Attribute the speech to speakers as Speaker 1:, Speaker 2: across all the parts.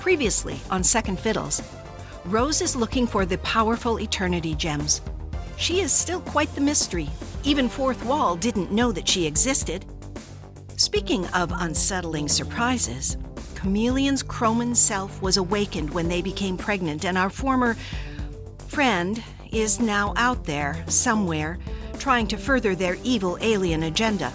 Speaker 1: Previously on Second Fiddles, Rose is looking for the powerful Eternity Gems. She is still quite the mystery. Even Fourth Wall didn't know that she existed. Speaking of unsettling surprises, Chameleon's Croman self was awakened when they became pregnant, and our former friend is now out there, somewhere, trying to further their evil alien agenda.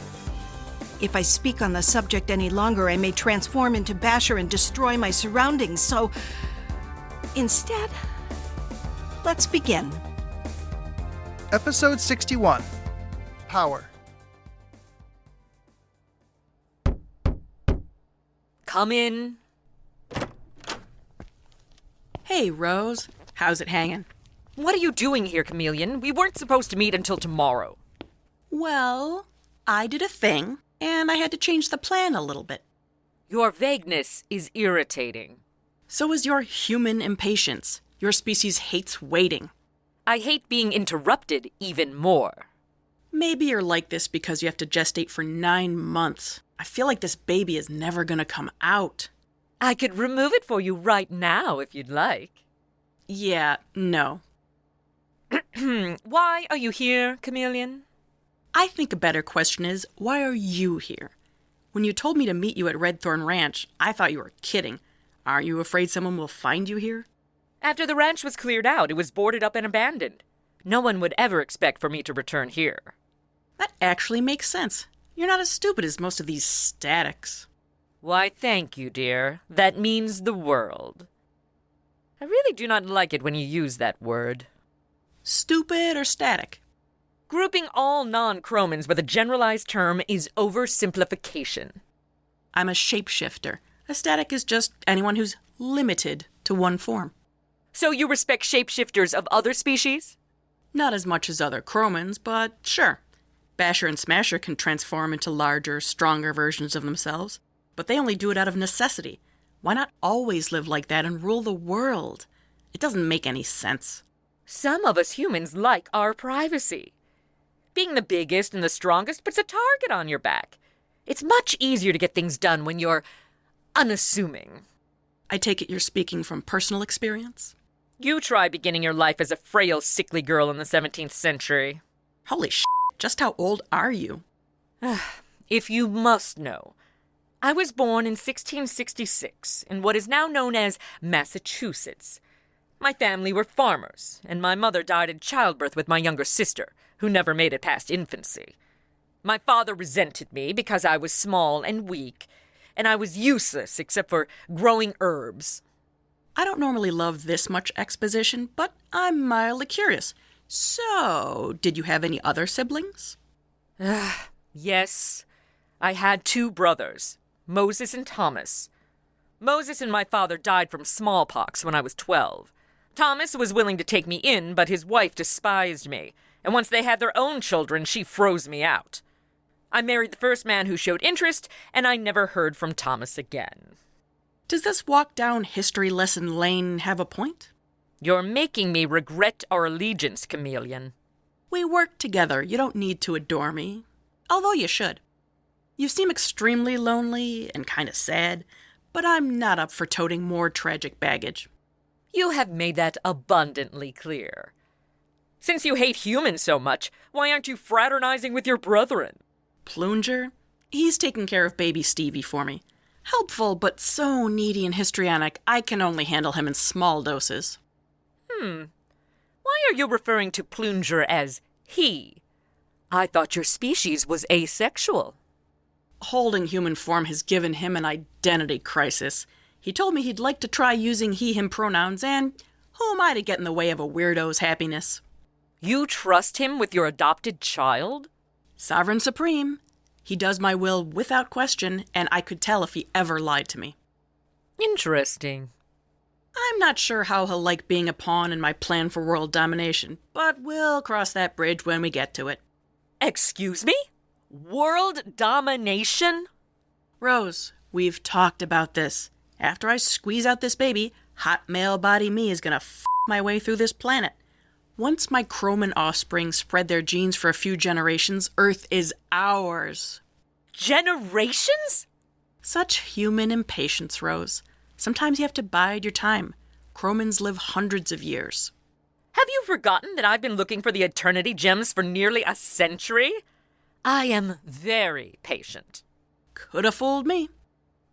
Speaker 1: If I speak on the subject any longer, I may transform into Basher and destroy my surroundings, so instead, let's begin.
Speaker 2: Episode 61, Power.
Speaker 3: Come in.
Speaker 4: Hey, Rose. How's it hanging?
Speaker 3: What are you doing here, Chameleon? We weren't supposed to meet until tomorrow.
Speaker 4: Well, I did a thing, and I had to change the plan a little bit.
Speaker 3: Your vagueness is irritating.
Speaker 4: So is your human impatience. Your species hates waiting.
Speaker 3: I hate being interrupted even more.
Speaker 4: Maybe you're like this because you have to gestate for 9 months. I feel like this baby is never gonna come out.
Speaker 3: I could remove it for you right now if you'd like.
Speaker 4: Yeah, no.
Speaker 3: Why are you here, Chameleon?
Speaker 4: I think a better question is, why are you here? When you told me to meet you at Redthorn Ranch, I thought you were kidding. Aren't you afraid someone will find you here?
Speaker 3: After the ranch was cleared out, it was boarded up and abandoned. No one would ever expect for me to return here.
Speaker 4: That actually makes sense. You're not as stupid as most of these statics.
Speaker 3: Why, thank you, dear. That means the world. I really do not like it when you use that word.
Speaker 4: Stupid or static?
Speaker 3: Grouping all non-Chromans with a generalized term is oversimplification.
Speaker 4: I'm a shapeshifter. A static is just anyone who's limited to one form.
Speaker 3: So you respect shapeshifters of other species?
Speaker 4: Not as much as other Chromans, but sure. Basher and Smasher can transform into larger, stronger versions of themselves, but they only do it out of necessity. Why not always live like that and rule the world? It doesn't make any sense.
Speaker 3: Some of us humans like our privacy. Being the biggest and the strongest puts a target on your back. It's much easier to get things done when you're unassuming.
Speaker 4: I take it you're speaking from personal experience?
Speaker 3: You try beginning your life as a frail, sickly girl in the 17th century.
Speaker 4: Holy shit, just how old are you?
Speaker 3: If you must know, I was born in 1666 in what is now known as Massachusetts. My family were farmers, and my mother died in childbirth with my younger sister, who never made it past infancy. My father resented me because I was small and weak, and I was useless except for growing herbs.
Speaker 4: I don't normally love this much exposition, but I'm mildly curious. So, did you have any other siblings?
Speaker 3: Yes, I had 2 brothers, Moses and Thomas. Moses and my father died from smallpox when I was 12. Thomas was willing to take me in, but his wife despised me, and once they had their own children, she froze me out. I married the first man who showed interest, and I never heard from Thomas again.
Speaker 4: Does this walk down history lesson lane have a point?
Speaker 3: You're making me regret our allegiance, Chameleon.
Speaker 4: We work together. You don't need to adore me. Although you should. You seem extremely lonely and kind of sad, but I'm not up for toting more tragic baggage.
Speaker 3: You have made that abundantly clear. Since you hate humans so much, why aren't you fraternizing with your brethren?
Speaker 4: Plunger? He's taking care of baby Stevie for me. Helpful, but so needy and histrionic, I can only handle him in small doses.
Speaker 3: Why are you referring to Plunger as he? I thought your species was asexual.
Speaker 4: Holding human form has given him an identity crisis. He told me he'd like to try using he-him pronouns, and who am I to get in the way of a weirdo's happiness?
Speaker 3: You trust him with your adopted child?
Speaker 4: Sovereign Supreme. He does my will without question, and I could tell if he ever lied to me.
Speaker 3: Interesting.
Speaker 4: I'm not sure how he'll like being a pawn in my plan for world domination, but we'll cross that bridge when we get to it.
Speaker 3: Excuse me? World domination?
Speaker 4: Rose, we've talked about this. After I squeeze out this baby, hot male body me is gonna my way through this planet. Once my Croman offspring spread their genes for a few generations, Earth is ours.
Speaker 3: Generations?
Speaker 4: Such human impatience, Rose. Sometimes you have to bide your time. Chromans live hundreds of years.
Speaker 3: Have you forgotten that I've been looking for the Eternity Gems for nearly a century? I am very patient.
Speaker 4: Could have fooled me.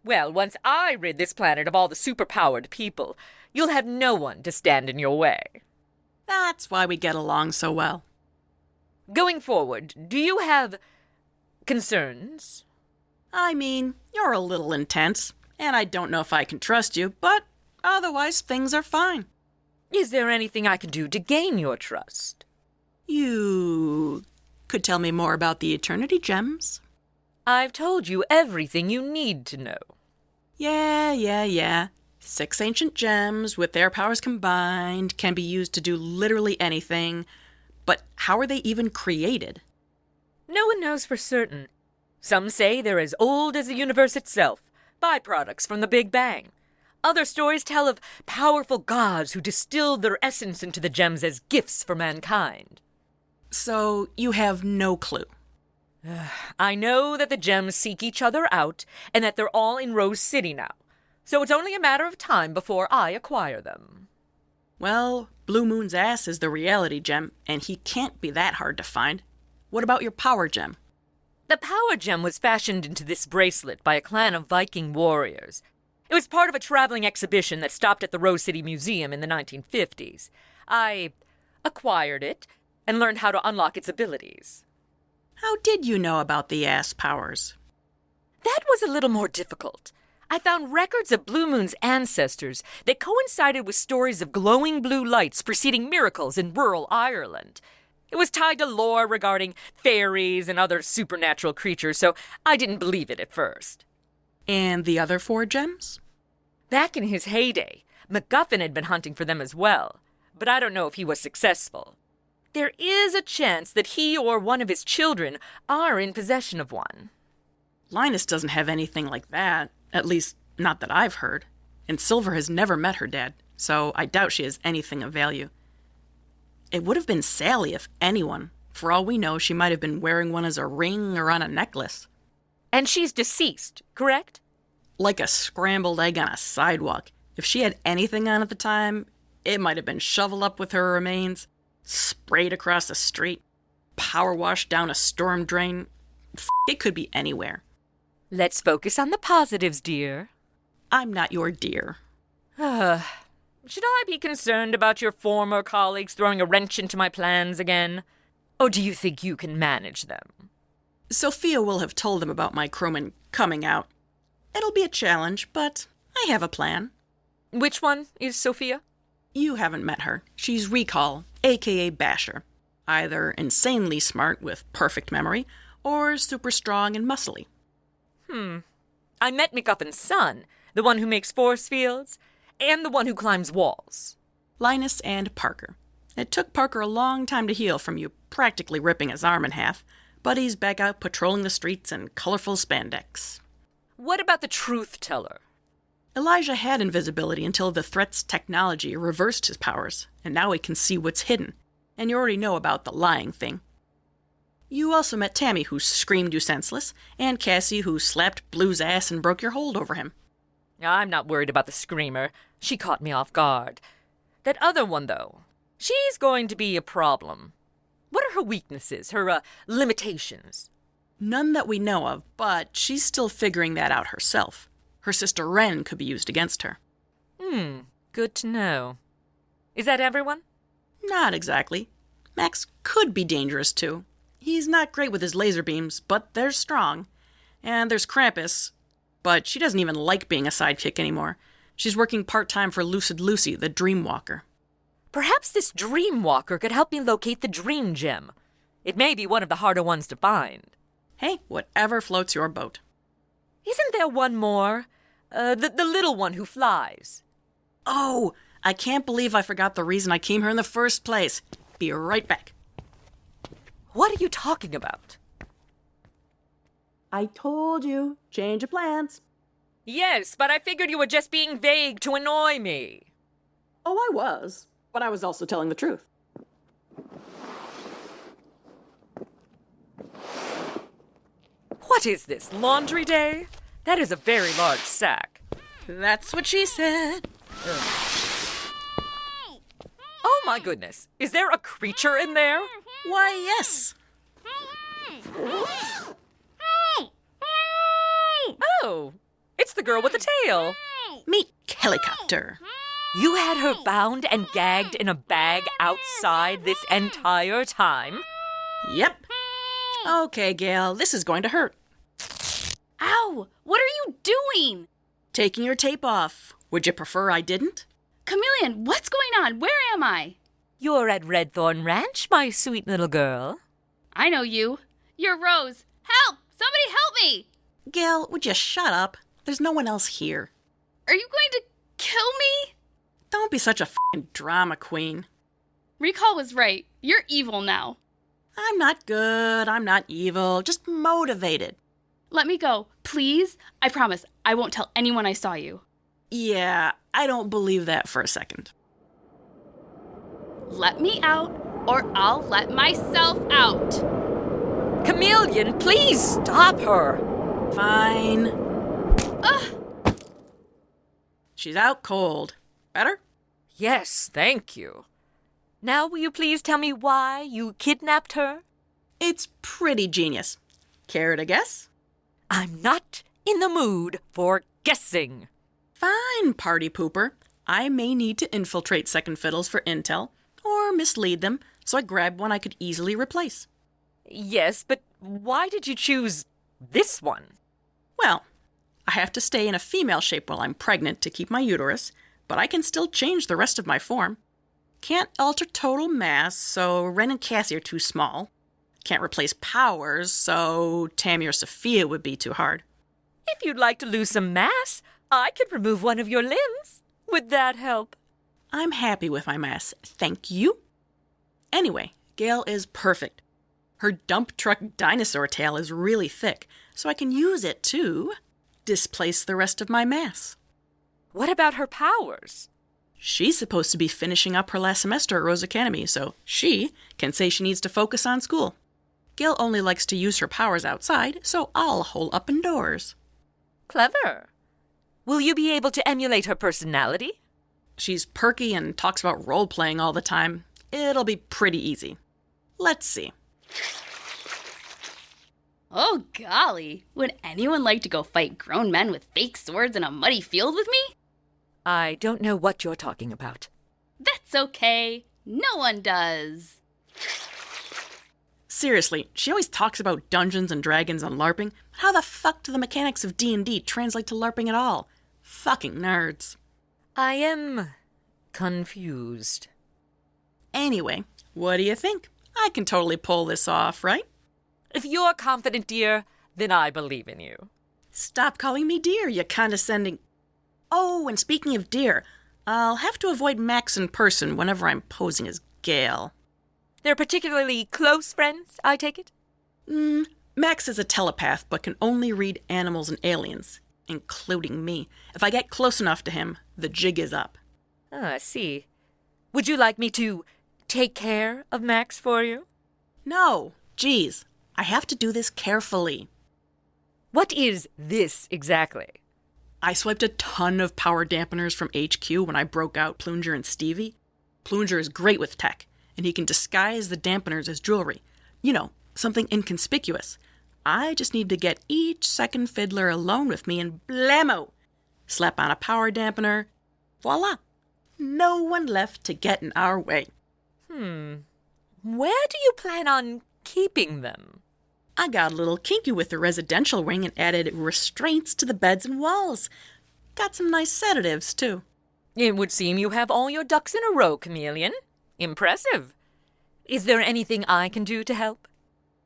Speaker 3: Well, once I rid this planet of all the superpowered people, you'll have no one to stand in your way.
Speaker 4: That's why we get along so well.
Speaker 3: Going forward, do you have concerns?
Speaker 4: I mean, you're a little intense, and I don't know if I can trust you, but otherwise things are fine.
Speaker 3: Is there anything I can do to gain your trust?
Speaker 4: You could tell me more about the Eternity Gems.
Speaker 3: I've told you everything you need to know.
Speaker 4: Yeah. 6 ancient gems with their powers combined can be used to do literally anything. But how are they even created?
Speaker 3: No one knows for certain. Some say they're as old as the universe itself, byproducts from the Big Bang. Other stories tell of powerful gods who distilled their essence into the gems as gifts for mankind.
Speaker 4: So you have no clue.
Speaker 3: I know that the gems seek each other out, and that they're all in Rose City now. So it's only a matter of time before I acquire them.
Speaker 4: Well, Blue Moon's ass is the reality gem, and he can't be that hard to find. What about your power gem?
Speaker 3: The power gem was fashioned into this bracelet by a clan of Viking warriors. It was part of a traveling exhibition that stopped at the Rose City Museum in the 1950s. I acquired it and learned how to unlock its abilities.
Speaker 4: How did you know about the ass powers?
Speaker 3: That was a little more difficult. I found records of Blue Moon's ancestors that coincided with stories of glowing blue lights preceding miracles in rural Ireland. It was tied to lore regarding fairies and other supernatural creatures, so I didn't believe it at first.
Speaker 4: And the other 4 gems?
Speaker 3: Back in his heyday, MacGuffin had been hunting for them as well, but I don't know if he was successful. There is a chance that he or one of his children are in possession of one.
Speaker 4: Linus doesn't have anything like that, at least not that I've heard. And Silver has never met her dad, so I doubt she has anything of value. It would have been Sally if anyone. For all we know, she might have been wearing one as a ring or on a necklace.
Speaker 3: And she's deceased, correct?
Speaker 4: Like a scrambled egg on a sidewalk. If she had anything on at the time, it might have been shoveled up with her remains, sprayed across the street, power washed down a storm drain. It could be anywhere.
Speaker 3: Let's focus on the positives, dear.
Speaker 4: I'm not your dear.
Speaker 3: Should I be concerned about your former colleagues throwing a wrench into my plans again? Or do you think you can manage them?
Speaker 4: Sophia will have told them about my Chroman coming out. It'll be a challenge, but I have a plan.
Speaker 3: Which one is Sophia?
Speaker 4: You haven't met her. She's Recall, aka Basher. Either insanely smart with perfect memory, or super strong and muscly.
Speaker 3: I met MacGuffin's son, the one who makes force fields, and the one who climbs walls.
Speaker 4: Linus and Parker. It took Parker a long time to heal from you practically ripping his arm in half, but he's back out patrolling the streets in colorful spandex.
Speaker 3: What about the truth teller?
Speaker 4: Elijah had invisibility until the threat's technology reversed his powers, and now he can see what's hidden. And you already know about the lying thing. You also met Tammy, who screamed you senseless, and Cassie, who slapped Blue's ass and broke your hold over him.
Speaker 3: I'm not worried about the screamer. She caught me off guard. That other one, though, she's going to be a problem. What are her weaknesses, her limitations?
Speaker 4: None that we know of, but she's still figuring that out herself. Her sister Ren could be used against her.
Speaker 3: Good to know. Is that everyone?
Speaker 4: Not exactly. Max could be dangerous, too. He's not great with his laser beams, but they're strong. And there's Krampus, but she doesn't even like being a sidekick anymore. She's working part-time for Lucid Lucy, the Dreamwalker.
Speaker 3: Perhaps this Dreamwalker could help me locate the Dream Gem. It may be one of the harder ones to find.
Speaker 4: Hey, whatever floats your boat.
Speaker 3: Isn't there one more? The little one who flies.
Speaker 4: Oh, I can't believe I forgot the reason I came here in the first place. Be right back.
Speaker 3: What are you talking about?
Speaker 4: I told you. Change of plans.
Speaker 3: Yes, but I figured you were just being vague to annoy me.
Speaker 4: Oh, I was. But I was also telling the truth.
Speaker 3: What is this, laundry day? That is a very large sack.
Speaker 4: That's what she said.
Speaker 3: Oh my goodness, is there a creature in there?
Speaker 4: Why, yes.
Speaker 3: Oh, it's the girl with the tail.
Speaker 4: Meet Helicopter.
Speaker 3: You had her bound and gagged in a bag outside this entire time?
Speaker 4: Yep. Okay, Gail, this is going to hurt.
Speaker 5: Ow! What are you doing?
Speaker 4: Taking your tape off. Would you prefer I didn't?
Speaker 5: Chameleon, what's going on? Where am I?
Speaker 3: You're at Redthorn Ranch, my sweet little girl.
Speaker 5: I know you. You're Rose. Help! Somebody help me!
Speaker 4: Gail, would you shut up? There's no one else here.
Speaker 5: Are you going to kill me?
Speaker 4: Don't be such a f***ing drama queen.
Speaker 5: Recall was right. You're evil now.
Speaker 4: I'm not good. I'm not evil. Just motivated.
Speaker 5: Let me go, please. I promise I won't tell anyone I saw you.
Speaker 4: Yeah, I don't believe that for a second.
Speaker 5: Let me out, or I'll let myself out.
Speaker 3: Chameleon, please stop her.
Speaker 4: Fine.
Speaker 5: Ugh!
Speaker 4: She's out cold. Better?
Speaker 3: Yes, thank you. Now will you please tell me why you kidnapped her?
Speaker 4: It's pretty genius. Care to guess?
Speaker 3: I'm not in the mood for guessing.
Speaker 4: Fine, party pooper. I may need to infiltrate second fiddles for intel, or mislead them, so I grabbed one I could easily replace.
Speaker 3: Yes, but why did you choose this one?
Speaker 4: Well, I have to stay in a female shape while I'm pregnant to keep my uterus, but I can still change the rest of my form. Can't alter total mass, so Ren and Cassie are too small. Can't replace powers, so Tammy or Sophia would be too hard.
Speaker 3: If you'd like to lose some mass, I could remove one of your limbs. Would that help?
Speaker 4: I'm happy with my mass, thank you. Anyway, Gail is perfect. Her dump truck dinosaur tail is really thick, so I can use it to displace the rest of my mass.
Speaker 3: What about her powers?
Speaker 4: She's supposed to be finishing up her last semester at Rose Academy, so she can say she needs to focus on school. Gail only likes to use her powers outside, so I'll hole up indoors.
Speaker 3: Clever. Will you be able to emulate her personality?
Speaker 4: She's perky and talks about role-playing all the time. It'll be pretty easy. Let's see.
Speaker 5: Oh, golly. Would anyone like to go fight grown men with fake swords in a muddy field with me?
Speaker 3: I don't know what you're talking about.
Speaker 5: That's okay. No one does.
Speaker 4: Seriously, she always talks about Dungeons and Dragons and LARPing. How the fuck do the mechanics of D&D translate to LARPing at all? Fucking nerds.
Speaker 3: I am confused.
Speaker 4: Anyway, what do you think? I can totally pull this off, right?
Speaker 3: If you're confident, dear, then I believe in you.
Speaker 4: Stop calling me dear, you condescending... Oh, and speaking of dear, I'll have to avoid Max in person whenever I'm posing as Gail.
Speaker 3: They're particularly close friends, I take it?
Speaker 4: Max is a telepath, but can only read animals and aliens, including me. If I get close enough to him, the jig is up.
Speaker 3: Oh, I see. Would you like me to take care of Max for you?
Speaker 4: No, geez, I have to do this carefully.
Speaker 3: What is this exactly?
Speaker 4: I swiped a ton of power dampeners from HQ when I broke out Plunger and Stevie. Plunger is great with tech, and he can disguise the dampeners as jewelry. You know, something inconspicuous. I just need to get each second fiddler alone with me and blammo! Slap on a power dampener. Voila! No one left to get in our way.
Speaker 3: Where do you plan on keeping them?
Speaker 4: I got a little kinky with the residential wing and added restraints to the beds and walls. Got some nice sedatives, too.
Speaker 3: It would seem you have all your ducks in a row, Chameleon. Impressive. Is there anything I can do to help?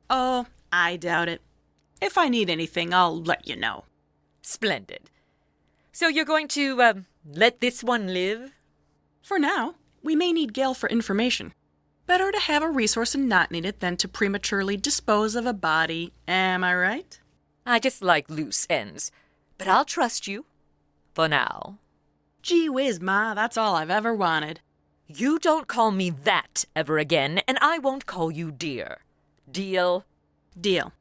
Speaker 4: Oh, I doubt it. If I need anything, I'll let you know.
Speaker 3: Splendid. So you're going to, let this one live?
Speaker 4: For now, we may need Gail for information. Better to have a resource and not need it than to prematurely dispose of a body, am I right?
Speaker 3: I just like loose ends, but I'll trust you. For now.
Speaker 4: Gee whiz, Ma, that's all I've ever wanted.
Speaker 3: You don't call me that ever again, and I won't call you dear. Deal?
Speaker 4: Deal.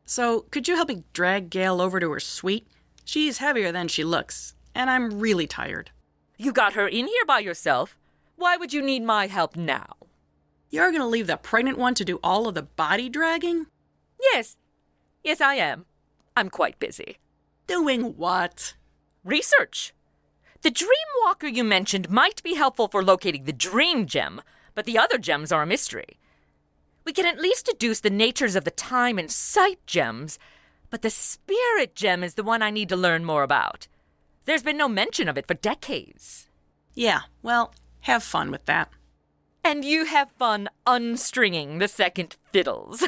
Speaker 4: So, could you help me drag Gail over to her suite? She's heavier than she looks, and I'm really tired.
Speaker 3: You got her in here by yourself. Why would you need my help now?
Speaker 4: You're going to leave the pregnant one to do all of the body dragging?
Speaker 3: Yes. Yes, I am. I'm quite busy.
Speaker 4: Doing what?
Speaker 3: Research. The dream walker you mentioned might be helpful for locating the dream gem, but the other gems are a mystery. We can at least deduce the natures of the time and sight gems, but the spirit gem is the one I need to learn more about. There's been no mention of it for decades.
Speaker 4: Yeah, well, have fun with that.
Speaker 3: And you have fun unstringing the second fiddles.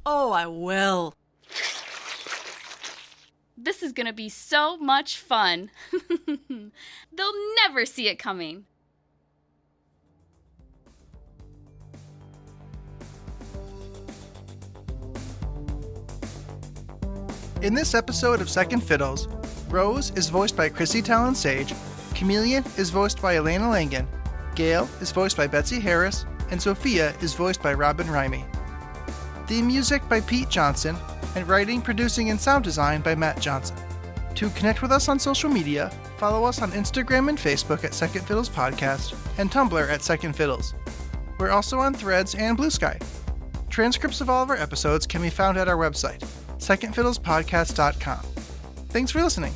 Speaker 4: Oh, I will.
Speaker 5: This is gonna be so much fun. They'll never see it coming.
Speaker 2: In this episode of Second Fiddles, Rose is voiced by Chrissy Talon Sage, Chameleon is voiced by Elena Langen, Gail is voiced by Betsy Harris, and Sophia is voiced by Robin Rimey. Theme music by Pete Johnson, and writing, producing, and sound design by Matt Johnson. To connect with us on social media, follow us on Instagram and Facebook at Second Fiddles Podcast, and Tumblr at Second Fiddles. We're also on Threads and Blue Sky. Transcripts of all of our episodes can be found at our website, secondfiddlespodcast.com. Thanks for listening.